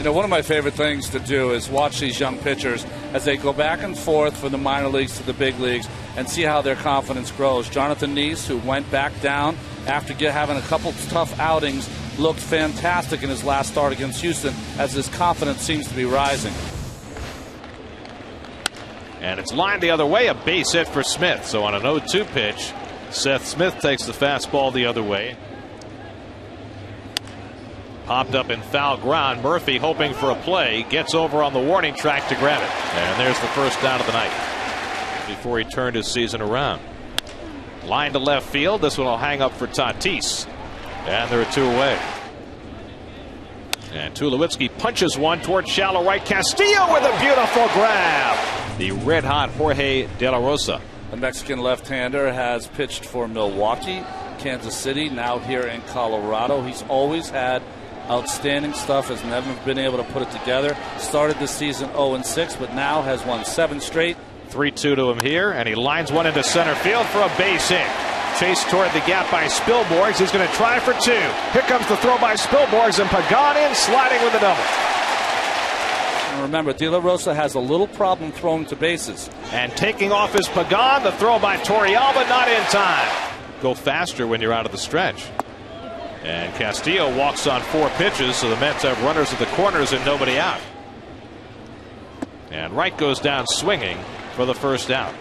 You know, one of my favorite things to do is watch these young pitchers as they go back and forth from the minor leagues to the big leagues and see how their confidence grows. Jonathan Neese, who went back down after having a couple tough outings, looked fantastic in his last start against Houston as his confidence seems to be rising. And it's lined the other way, a base hit for Smith. So on an 0-2 pitch, Seth Smith takes the fastball the other way. Popped up in foul ground. Murphy hoping for a play. Gets over on the warning track to grab it. And there's the first down of the night before he turned his season around. Line to left field. This one will hang up for Tatis. And there are two away. And Tulowitzki punches one toward shallow right. Castillo with a beautiful grab. The red-hot Jorge De La Rosa. The Mexican left-hander has pitched for Milwaukee, Kansas City, now here in Colorado. He's always had outstanding stuff, has never been able to put it together. Started this season 0-6, but now has won 7 straight. 3-2 to him here, and he lines one into center field for a base hit. Chased toward the gap by Spilborghs. He's going to try for 2. Here comes the throw by Spilborghs, and Pagan in, sliding with a double. And remember, De La Rosa has a little problem throwing to bases. And taking off is Pagan. The throw by Torrealba, not in time. Go faster when you're out of the stretch. And Castillo walks on 4 pitches, so the Mets have runners at the corners and nobody out. And Wright goes down swinging for the first out.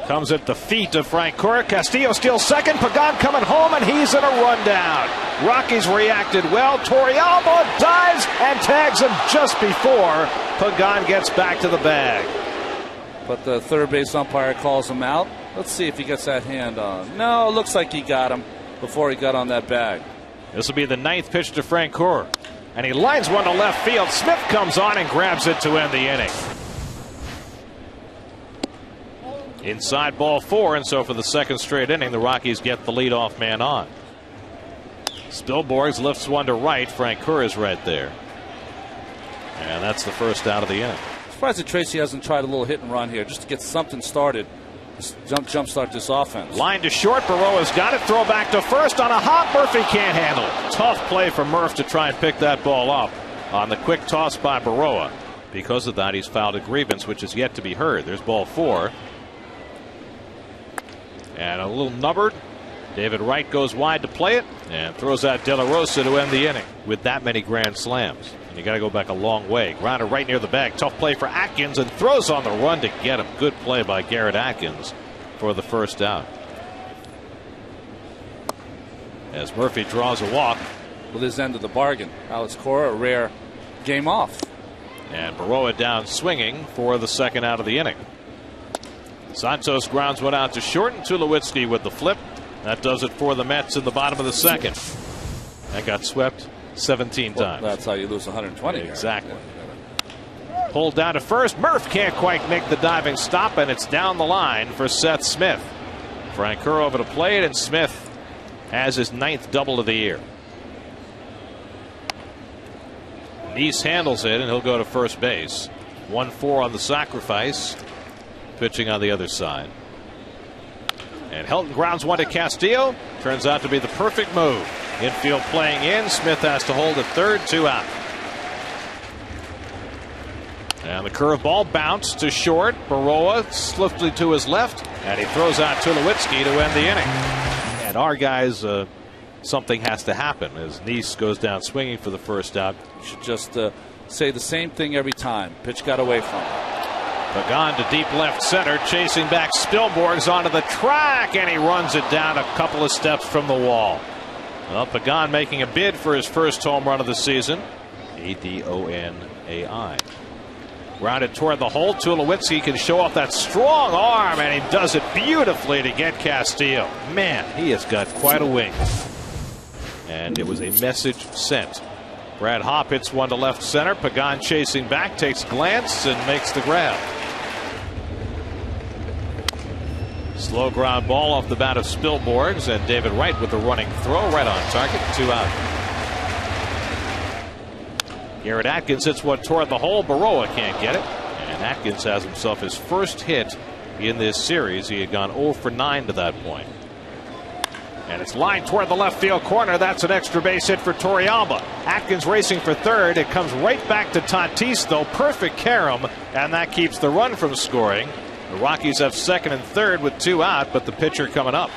Comes at the feet of Frank Cora. Castillo steals second. Pagan coming home, and he's in a rundown. Rockies reacted well. Torrealba dives and tags him just before Pagan gets back to the bag. But the third base umpire calls him out. Let's see if he gets that hand on. No, it looks like he got him before he got on that bag. This will be the 9th pitch to Frank Cora. And he lines one to left field. Smith comes on and grabs it to end the inning. Inside ball 4, and so for the second straight inning, the Rockies get the leadoff man on. Spilborghs lifts one to right. Frank Cora is right there. And that's the first out of the inning. Surprised that Tracy hasn't tried a little hit and run here just to get something started. Jump start this offense. Line to short. Baroa's got it. Throw back to first on a hop. Murphy can't handle it. Tough play for Murph to try and pick that ball up on the quick toss by Baroa. Because of that, he's fouled a grievance, which is yet to be heard. There's ball 4. And a little nubbered. David Wright goes wide to play it and throws out De La Rosa to end the inning with that many grand slams. And you got to go back a long way. Grounded right near the bag. Tough play for Atkins, and throws on the run to get him. Good play by Garrett Atkins for the first out. As Murphy draws a walk. With his end of the bargain. Alex Cora, a rare game off. And Baroa down swinging for the second out of the inning. Santos grounds one out to short, and Tulowitzki with the flip. That does it for the Mets in the bottom of the second. That got swept 17 times. That's how you lose 120. Exactly. Pulled down to first. Murph can't quite make the diving stop, and it's down the line for Seth Smith. Frank Cora over to play it, and Smith has his 9th double of the year. Neese handles it, and he'll go to first base. 1-4 on the sacrifice. Pitching on the other side. And Helton grounds one to Castillo. Turns out to be the perfect move. Infield playing in. Smith has to hold at third. 2 out. And the curveball bounced to short. Baroa swiftly to his left. And he throws out Tulowitzki to end the inning. And our guys, something has to happen as Neese goes down swinging for the first out. You should just say the same thing every time. Pitch got away from him. Pagan to deep left center, chasing back Spilborghs onto the track, and he runs it down a couple of steps from the wall. Well, Pagan making a bid for his first home run of the season. Adonai. Grounded toward the hole. Tulowitzki can show off that strong arm, and he does it beautifully to get Castillo. Man, he has got quite a wing. And it was a message sent. Brad Hopp hits one to left center. Pagan chasing back, takes a glance, and makes the grab. Slow ground ball off the bat of Spilborghs, and David Wright with the running throw right on target. 2 out. Garrett Atkins hits one toward the hole. Baroa can't get it. And Atkins has himself his first hit in this series. He had gone 0 for 9 to that point. And it's lined toward the left field corner. That's an extra base hit for Torrealba. Atkins racing for third. It comes right back to Tatis, though. Perfect carom, and that keeps the run from scoring. The Rockies have second and third with 2 out, but the pitcher coming up.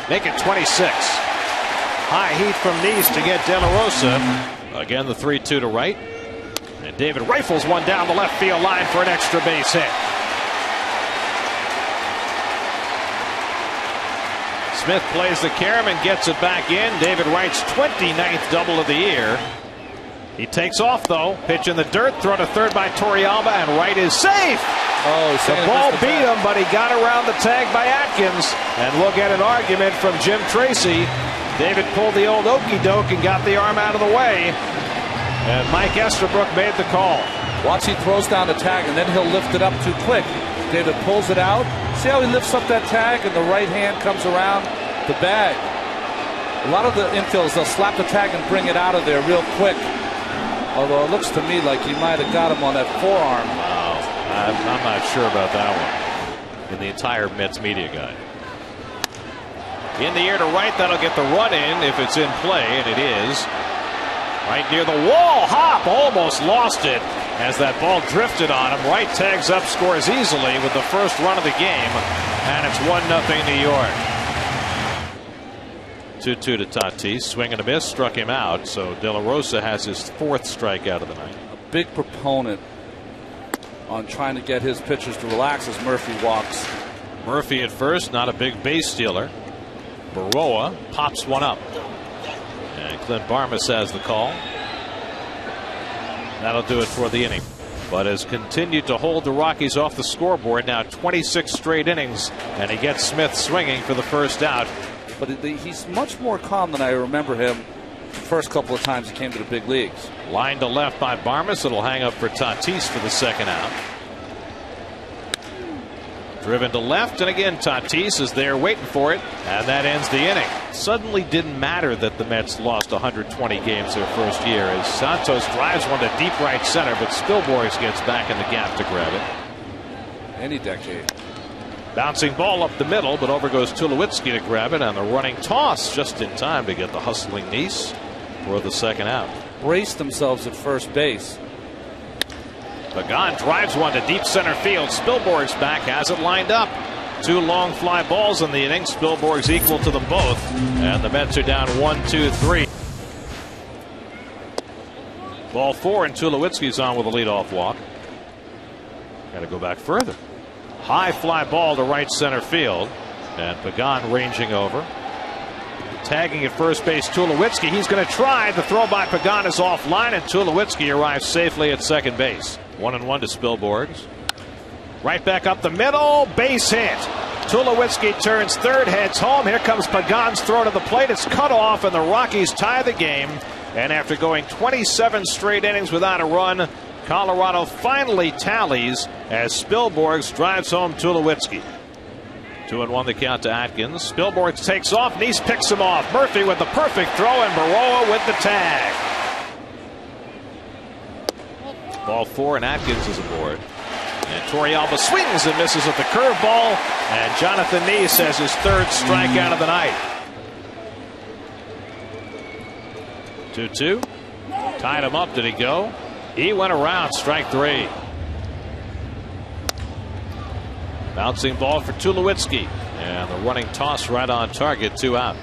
Make it 26. High heat from Neese to get De La Rosa. Again, the 3-2 to right. And David rifles one down the left field line for an extra base hit. Smith plays the carom and gets it back in. David Wright's 29th double of the year. He takes off, though. Pitch in the dirt. Throw to third by Torrealba, and Wright is safe. The ball beat him, but he got around the tag by Atkins. And we'll get an argument from Jim Tracy. David pulled the old okey-doke and got the arm out of the way. And Mike Estabrook made the call. Watch, he throws down the tag, and then he'll lift it up too quick. David pulls it out. See how he lifts up that tag, and the right hand comes around the bag. A lot of the infielders, they'll slap the tag and bring it out of there real quick. Although it looks to me like he might have got him on that forearm. Wow. I'm not sure about that one. In the entire Mets media guide. In the air to right, that'll get the run in if it's in play, and it is. Right near the wall. Hop almost lost it as that ball drifted on him. Wright tags up, scores easily with the first run of the game, and it's 1-0 New York. 2-2 to Tatis. Swing and a miss, struck him out. So De La Rosa has his 4th strikeout of the night. A big proponent on trying to get his pitchers to relax as Murphy walks. Murphy at first, not a big base stealer. Baroa pops one up. And Clint Barmas has the call. That'll do it for the inning. But has continued to hold the Rockies off the scoreboard. Now 26 straight innings, and he gets Smith swinging for the first out. But he's much more calm than I remember him the first couple of times he came to the big leagues. Line to left by Barmas. It'll hang up for Tatis for the second out. Driven to left, and again Tatis is there waiting for it, and that ends the inning. Suddenly didn't matter that the Mets lost 120 games their first year as Santos drives one to deep right center, but Spilborghs gets back in the gap to grab it. Any decade. Bouncing ball up the middle, but over goes Tulowitzki to grab it, and the running toss just in time to get the hustling Neese for the second out. Braced themselves at first base. Pagan drives one to deep center field. Spilborgh's back, has it lined up. 2 long fly balls in the inning. Spilborgh's equal to them both, and the Mets are down 1-2-3. Ball 4, and Tulowitzki's on with a leadoff walk. Got to go back further. High fly ball to right center field, and Pagan ranging over. Tagging at first base, Tulowitzki. He's going to try. The throw by Pagan is offline, and Tulowitzki arrives safely at second base. 1-1 to Spilborghs. Right back up the middle. Base hit. Tulowitzki turns third, heads home. Here comes Pagan's throw to the plate. It's cut off, and the Rockies tie the game. And after going 27 straight innings without a run, Colorado finally tallies as Spilborghs drives home Tulowitzki. 2-1 the count to Atkins. Spilborghs takes off. Neese picks him off. Murphy with the perfect throw, and Baroa with the tag. Ball 4, and Atkins is aboard. And Torrealba swings and misses at the curveball, and Jonathan Neese has his 3rd strikeout of the night. 2-2. Tied him up. Did he go? He went around. Strike 3. Bouncing ball for Tulowitzki, and the running toss right on target. 2 out.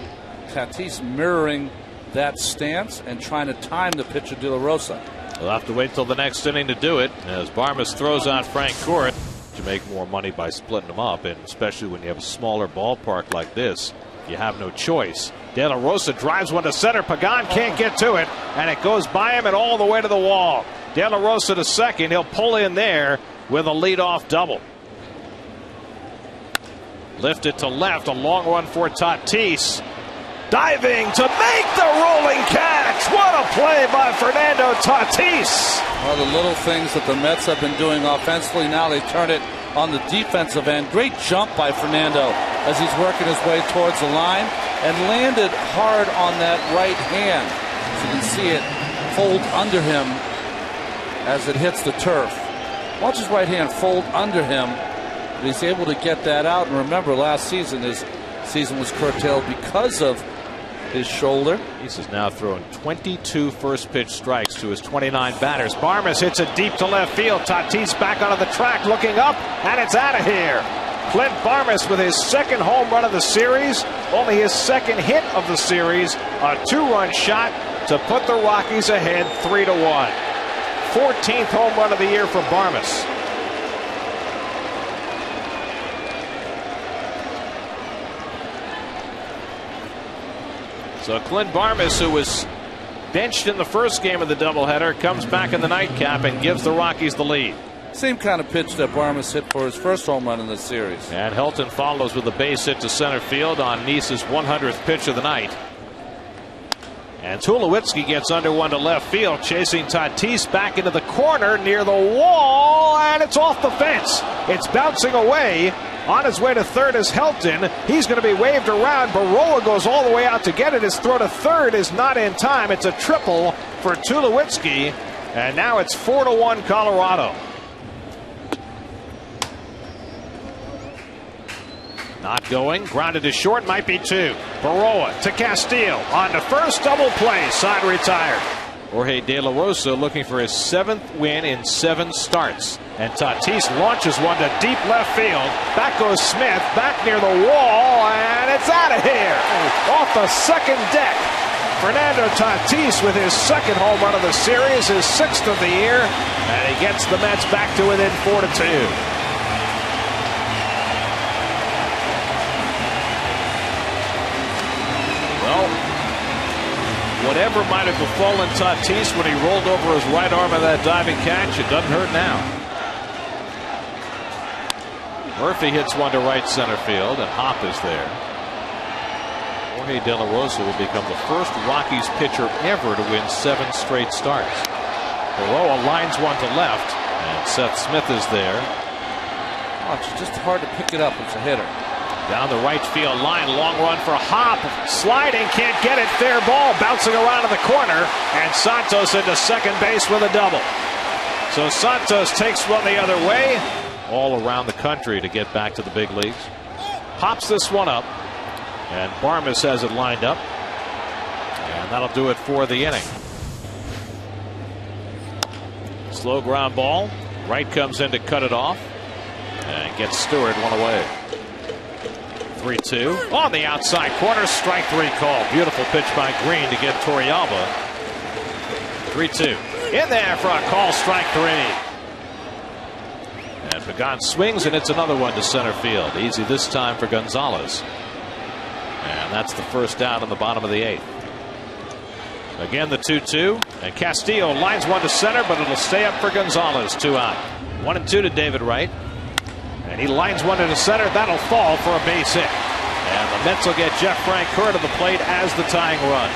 Tatis mirroring that stance and trying to time the pitch of De La Rosa. We'll have to wait till the next inning to do it, as Barmas throws out Frank Court. To make more money by splitting them up, and especially when you have a smaller ballpark like this, you have no choice. De La Rosa drives one to center. Pagan can't get to it, and it goes by him and all the way to the wall. De La Rosa to second. He'll pull in there with a leadoff double. Lifted to left, a long run for Tatis. Diving to make the rolling catch. What a play by Fernando Tatis. Well, the little things that the Mets have been doing offensively, now they turn it on the defensive end. Great jump by Fernando as he's working his way towards the line, and landed hard on that right hand. So you can see it fold under him as it hits the turf. Watch his right hand fold under him. He's able to get that out. And remember, last season his Season was curtailed because of his shoulder. He's now thrown 22 first pitch strikes to his 29 batters. Barmes hits it deep to left field. Tatis back onto the track, looking up, and it's out of here. Clint Barmes with his second home run of the series, only his second hit of the series, a 2-run shot to put the Rockies ahead 3-1. 14th home run of the year for Barmes. So Clint Barmes, who was benched in the first game of the doubleheader, comes back in the nightcap and gives the Rockies the lead. Same kind of pitch that Barmes hit for his first home run in this series. And Helton follows with a base hit to center field on Neese's 100th pitch of the night. And Tulowitzki gets under one to left field, chasing Tatis back into the corner near the wall, and it's off the fence. It's bouncing away. On his way to third is Helton. He's going to be waved around. Baroa goes all the way out to get it. His throw to third is not in time. It's a triple for Tulowitzki, and now it's 4-1 Colorado. Not going. Grounded to short. Might be two. Baroa to Castillo. On to first. Double play. Side retired. Jorge De La Rosa looking for his 7th win in 7 starts. And Tatis launches one to deep left field. Back goes Smith. Back near the wall. And it's out of here. Off the second deck. Fernando Tatis with his second home run of the series. His 6th of the year. And he gets the Mets back to within 4-2. Whatever might have befallen Tatis when he rolled over his right arm in that diving catch, it doesn't hurt now. Murphy hits one to right center field, and Hop is there. Jorge De La Rosa will become the first Rockies pitcher ever to win 7 straight starts. Baroa lines one to left, and Seth Smith is there. Oh, it's just hard to pick it up as a hitter. Down the right field line, long run for Hop, sliding, can't get it, fair ball, bouncing around in the corner, and Santos into second base with a double. So Santos takes one the other way, all around the country to get back to the big leagues. Hops this one up, and Barmes has it lined up, and that'll do it for the inning. Slow ground ball, right comes in to cut it off, and gets Stewart one away. 3-2 on the outside corner, strike 3 call. Beautiful pitch by Green to get Torrealba. 3-2 in there for a call, strike 3. And Pagan swings, and it's another one to center field. Easy this time for Gonzalez. And that's the first out in the bottom of the 8th. Again the 2-2, and Castillo lines one to center, but it'll stay up for Gonzalez. 2 out. 1-2 to David Wright. And he lines one into center. That'll fall for a base hit. And the Mets will get Jeff Francoeur to the plate as the tying run.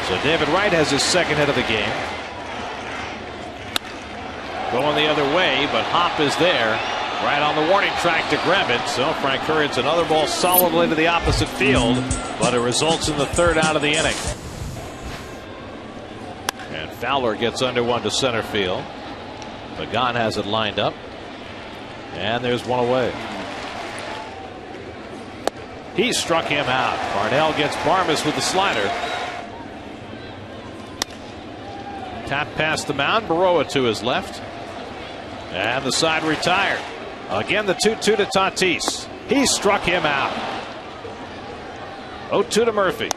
So David Wright has his second hit of the game. Going the other way, but Hop is there. Right on the warning track to grab it. So Francoeur hits another ball solidly to the opposite field. But it results in the 3rd out of the inning. And Fowler gets under one to center field. Pagan has it lined up. And there's one away. He struck him out. Parnell gets Barmes with the slider. Tap past the mound. Baroa to his left. And the side retired. Again the 2-2 to Tatis. He struck him out. 0-2 to Murphy.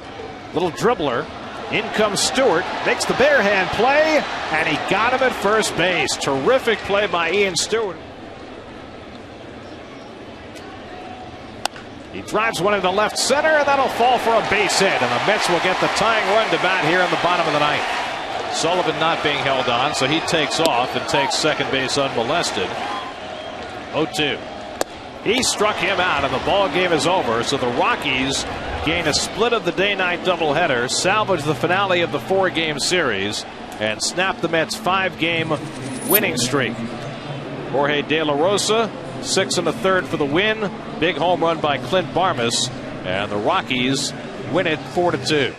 Little dribbler. In comes Stewart. Makes the bare hand play. And he got him at first base. Terrific play by Ian Stewart. He drives one into left center, and that'll fall for a base hit. And the Mets will get the tying run to bat here in the bottom of the 9th. Sullivan not being held on, so he takes off and takes second base unmolested. 0-2. He struck him out, and the ball game is over. So the Rockies gain a split of the day-night doubleheader, salvage the finale of the 4-game series, and snap the Mets' 5-game winning streak. Jorge De La Rosa, 6 1/3 for the win. Big home run by Clint Barmes, and the Rockies win it 4-2.